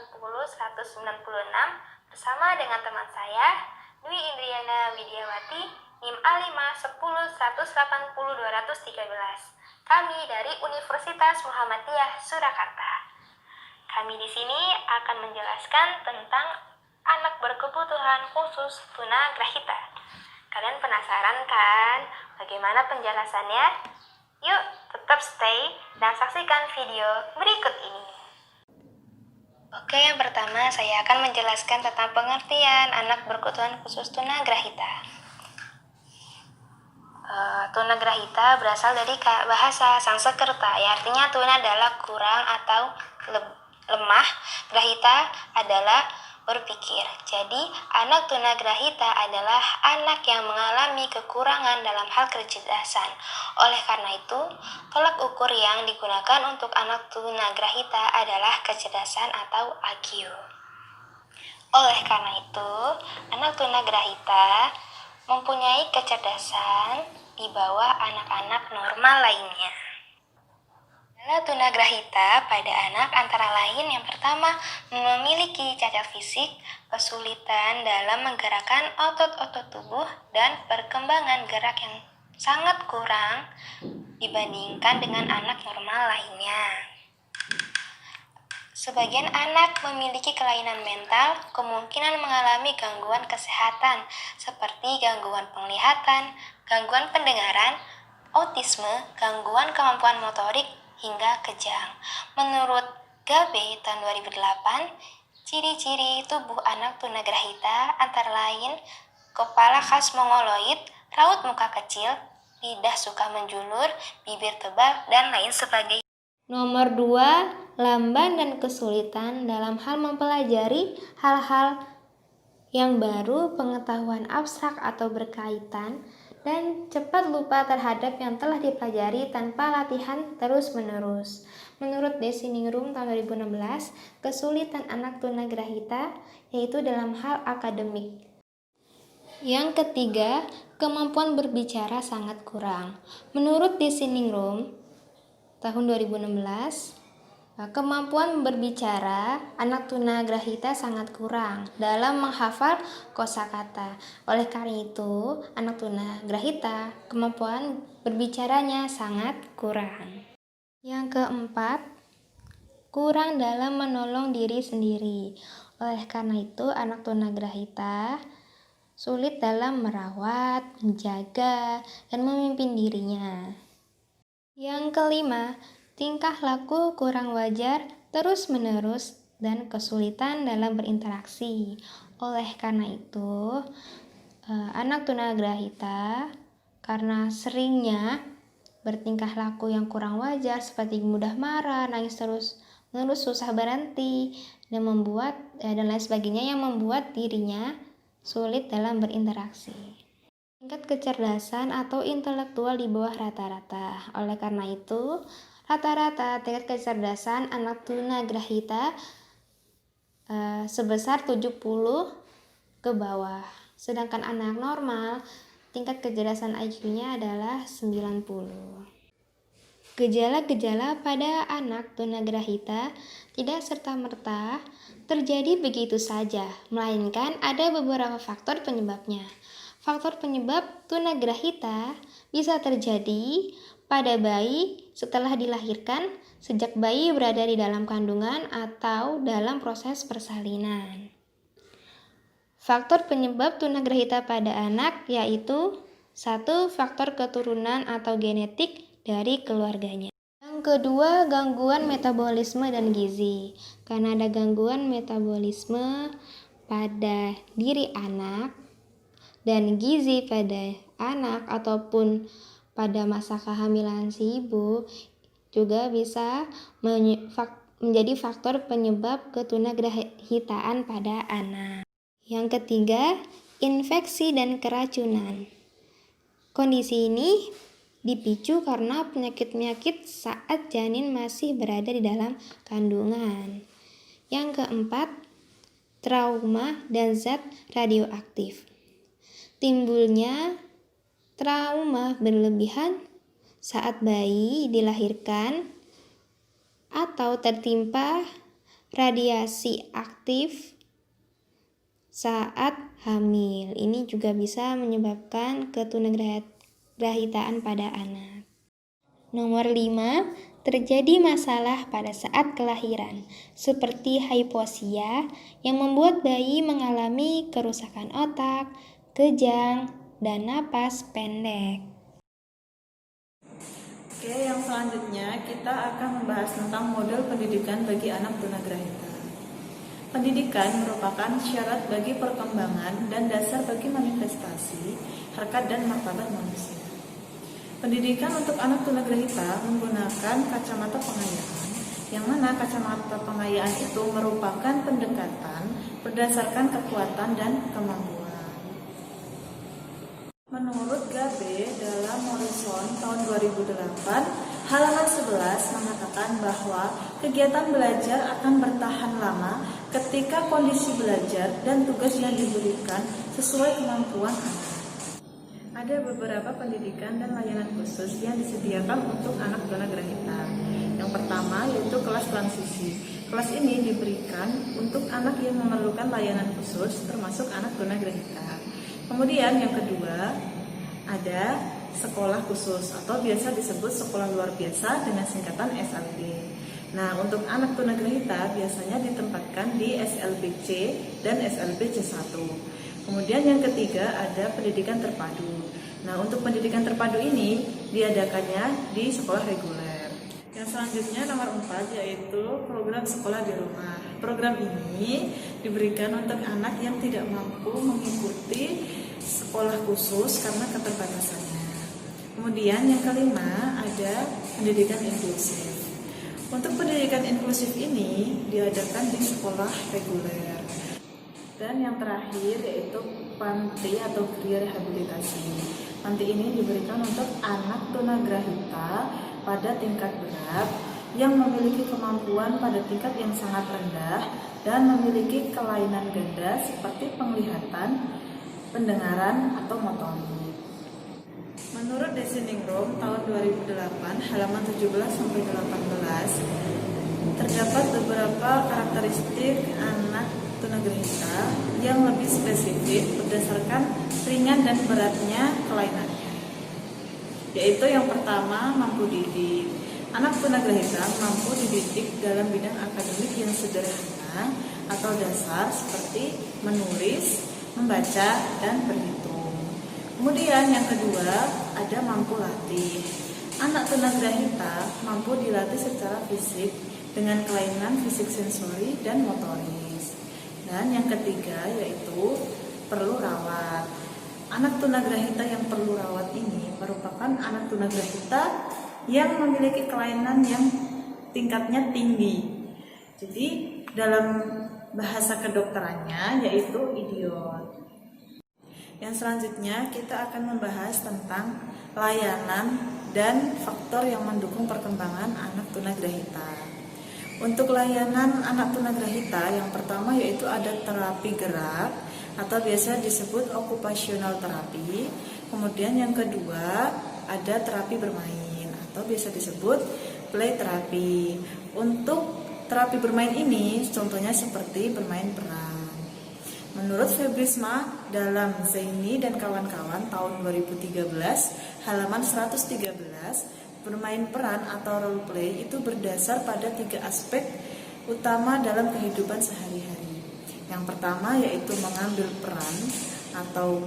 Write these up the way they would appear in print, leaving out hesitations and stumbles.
190-196 bersama dengan teman saya Dwi Indriana Widiawati NIM A510180213. Kami dari Universitas Muhammadiyah Surakarta. Kami di sini akan menjelaskan tentang anak berkebutuhan khusus tunagrahita. Kalian penasaran kan bagaimana penjelasannya? Yuk, tetap stay dan saksikan video berikut ini. Oke, yang pertama saya akan menjelaskan tentang pengertian anak berkebutuhan khusus tunagrahita. Tunagrahita berasal dari bahasa Sanskerta, artinya tuna adalah kurang atau lemah, grahita adalah berpikir. Jadi, anak tunagrahita adalah anak yang mengalami kekurangan dalam hal kecerdasan. Oleh karena itu, tolak ukur yang digunakan untuk anak tunagrahita adalah kecerdasan atau IQ. Oleh karena itu, anak tunagrahita mempunyai kecerdasan di bawah anak-anak normal lainnya. Gejala tunagrahita pada anak antara lain yang pertama, memiliki cacat fisik, kesulitan dalam menggerakkan otot-otot tubuh, dan perkembangan gerak yang sangat kurang dibandingkan dengan anak normal lainnya. Sebagian anak memiliki kelainan mental, kemungkinan mengalami gangguan kesehatan seperti gangguan penglihatan, gangguan pendengaran, autisme, gangguan kemampuan motorik, hingga kejang. Menurut Gabe tahun 2008, ciri-ciri tubuh anak tunagrahita antara lain kepala khas mongoloid, raut muka kecil, lidah suka menjulur, bibir tebal, dan lain sebagainya. Nomor 2, lamban dan kesulitan dalam hal mempelajari hal-hal yang baru, pengetahuan abstrak atau berkaitan, dan cepat lupa terhadap yang telah dipelajari tanpa latihan terus-menerus. Menurut Desiningrum tahun 2016, kesulitan anak tunagrahita yaitu dalam hal akademik. Yang ketiga, kemampuan berbicara sangat kurang. Menurut Desiningrum tahun 2016, kemampuan berbicara anak tunagrahita sangat kurang dalam menghafal kosakata. Oleh karena itu, anak tunagrahita kemampuan berbicaranya sangat kurang. Yang keempat, kurang dalam menolong diri sendiri. Oleh karena itu, anak tunagrahita sulit dalam merawat, menjaga, dan memimpin dirinya. Yang kelima, tingkah laku kurang wajar terus-menerus dan kesulitan dalam berinteraksi. Oleh karena itu, anak tunagrahita karena seringnya bertingkah laku yang kurang wajar seperti mudah marah, nangis terus-menerus, susah berhenti, dan lain sebagainya yang membuat dirinya sulit dalam berinteraksi. Tingkat kecerdasan atau intelektual di bawah rata-rata. Oleh karena itu, rata-rata tingkat kecerdasan anak tunagrahita sebesar 70 ke bawah. Sedangkan anak normal tingkat kecerdasan IQ-nya adalah 90. Gejala-gejala pada anak tunagrahita tidak serta-merta terjadi begitu saja, melainkan ada beberapa faktor penyebabnya. Faktor penyebab tunagrahita bisa terjadi pada bayi setelah dilahirkan, sejak bayi berada di dalam kandungan, atau dalam proses persalinan. Faktor penyebab tunagrahita pada anak yaitu 1. Faktor keturunan atau genetik dari keluarganya. Yang kedua, gangguan metabolisme dan gizi. Karena ada gangguan metabolisme pada diri anak dan gizi pada anak ataupun pada masa kehamilan si ibu juga bisa menjadi faktor penyebab ketunagrahitaan pada anak. Yang ketiga, infeksi dan keracunan. Kondisi ini dipicu karena penyakit-penyakit saat janin masih berada di dalam kandungan. Yang keempat, trauma dan zat radioaktif. Timbulnya trauma berlebihan saat bayi dilahirkan atau tertimpa radiasi aktif saat hamil. Ini juga bisa menyebabkan ketunagrahitaan pada anak. Nomor 5, terjadi masalah pada saat kelahiran, seperti hypoxia yang membuat bayi mengalami kerusakan otak, kejang, dan napas pendek. Oke, yang selanjutnya kita akan membahas tentang model pendidikan bagi anak tunagrahita. Pendidikan merupakan syarat bagi perkembangan dan dasar bagi manifestasi harkat dan martabat manusia. Pendidikan untuk anak tunagrahita menggunakan kacamata pengayaan, yang mana kacamata pengayaan itu merupakan pendekatan berdasarkan kekuatan dan kemampuan. Menurut Gabe dalam Morrison tahun 2008, halaman 11 mengatakan bahwa kegiatan belajar akan bertahan lama ketika kondisi belajar dan tugas yang diberikan sesuai kemampuan anak. Ada beberapa pendidikan dan layanan khusus yang disediakan untuk anak tunagrahita. Yang pertama yaitu kelas transisi. Kelas ini diberikan untuk anak yang memerlukan layanan khusus, termasuk anak tunagrahita. Kemudian yang kedua ada sekolah khusus atau biasa disebut sekolah luar biasa dengan singkatan SLB. Nah, untuk anak tunagrahita biasanya ditempatkan di SLBC dan SLBC 1. Kemudian yang ketiga ada pendidikan terpadu. Nah, untuk pendidikan terpadu ini diadakannya di sekolah reguler. Yang selanjutnya nomor 4 yaitu program sekolah di rumah. Program ini diberikan untuk anak yang tidak mampu mengikuti sekolah khusus karena keterbatasannya. Kemudian yang kelima ada pendidikan inklusif. Untuk pendidikan inklusif ini diadakan di sekolah reguler. Dan yang terakhir yaitu panti atau kriya rehabilitasi. Panti ini diberikan untuk anak tunagrahita pada tingkat berat yang memiliki kemampuan pada tingkat yang sangat rendah dan memiliki kelainan ganda seperti penglihatan, pendengaran, atau motorik. Menurut Desiningrom tahun 2008 halaman 17-18 terdapat beberapa karakteristik anak tunagrahita yang lebih spesifik berdasarkan ringan dan beratnya kelainannya. Yaitu yang pertama, mampu didik. Anak tunagrahita mampu dididik dalam bidang akademik yang sederhana atau dasar seperti menulis, membaca, dan berhitung. Kemudian yang kedua, ada mampu latih. Anak tunagrahita mampu dilatih secara fisik dengan kelainan fisik sensori dan motoris. Dan yang ketiga yaitu perlu rawat. Anak tunagrahita yang perlu rawat ini merupakan anak tunagrahita yang memiliki kelainan yang tingkatnya tinggi. Jadi dalam bahasa kedokterannya yaitu idiot. Yang selanjutnya kita akan membahas tentang layanan dan faktor yang mendukung perkembangan anak tunagrahita. Untuk layanan anak tunagrahita yang pertama yaitu ada terapi gerak atau biasa disebut occupational therapy. Kemudian yang kedua ada terapi bermain atau biasa disebut play therapy. Untuk terapi bermain ini contohnya seperti bermain peran. Menurut Febrisma dalam Zaini dan kawan-kawan tahun 2013 halaman 113, bermain peran atau role play itu berdasar pada 3 aspek utama dalam kehidupan sehari-hari. Yang pertama yaitu mengambil peran atau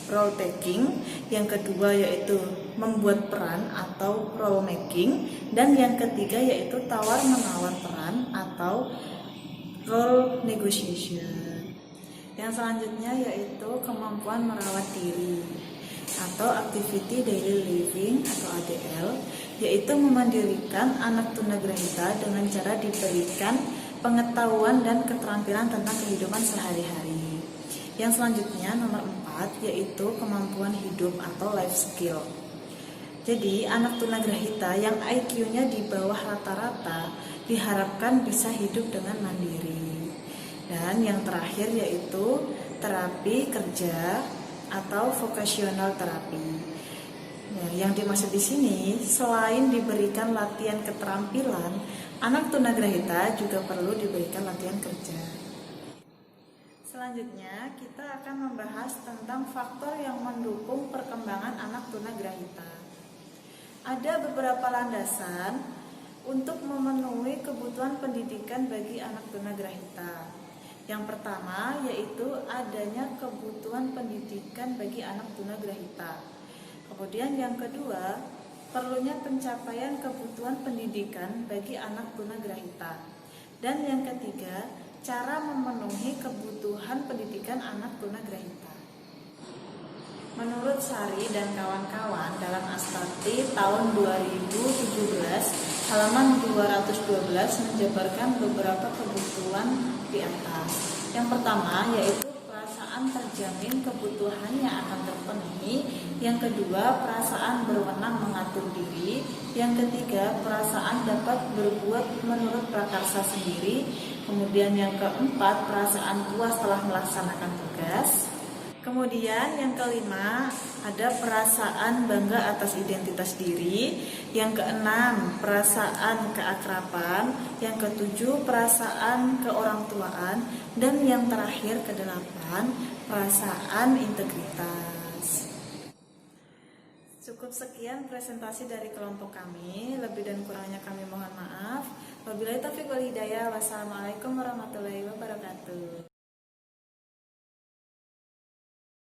role taking, yang kedua yaitu membuat peran atau role making, dan yang ketiga yaitu tawar-menawar peran atau role negotiation. Yang selanjutnya yaitu kemampuan merawat diri atau activity daily living atau ADL, yaitu memandirikan anak tunagrahita dengan cara diberikan pengetahuan dan keterampilan tentang kehidupan sehari-hari. Yang selanjutnya nomor 4 yaitu kemampuan hidup atau life skill. Jadi anak tunagrahita yang IQ-nya di bawah rata-rata diharapkan bisa hidup dengan mandiri. Dan yang terakhir yaitu terapi kerja atau vocational therapy. Nah, yang dimaksud di sini selain diberikan latihan keterampilan, anak tunagrahita juga perlu diberikan latihan kerja. Selanjutnya, kita akan membahas tentang faktor yang mendukung perkembangan anak tunagrahita. Ada beberapa landasan untuk memenuhi kebutuhan pendidikan bagi anak tunagrahita. Yang pertama yaitu adanya kebutuhan pendidikan bagi anak tunagrahita. Kemudian yang kedua, perlunya pencapaian kebutuhan pendidikan bagi anak tunagrahita. Dan yang ketiga, cara memenuhi kebutuhan pendidikan anak tunagrahita. Menurut Sari dan kawan-kawan dalam Astati tahun 2017 halaman 212 menjabarkan beberapa kebutuhan di atas. Yang pertama yaitu perasaan terjamin kebutuhannya akan terpenuhi. Yang kedua, perasaan berwenang mengatur diri. Yang ketiga, perasaan dapat berbuat menurut prakarsa sendiri. Kemudian yang keempat, perasaan puas telah melaksanakan tugas. Kemudian yang kelima, ada perasaan bangga atas identitas diri. Yang keenam, perasaan keakraban. Yang ketujuh, perasaan keorangtuaan. Dan yang terakhir, kedelapan, perasaan integritas. Cukup sekian presentasi dari kelompok kami. Lebih dan kurangnya kami mohon maaf. Wabillahi taufiq wal hidayah. Wassalamualaikum warahmatullahi wabarakatuh.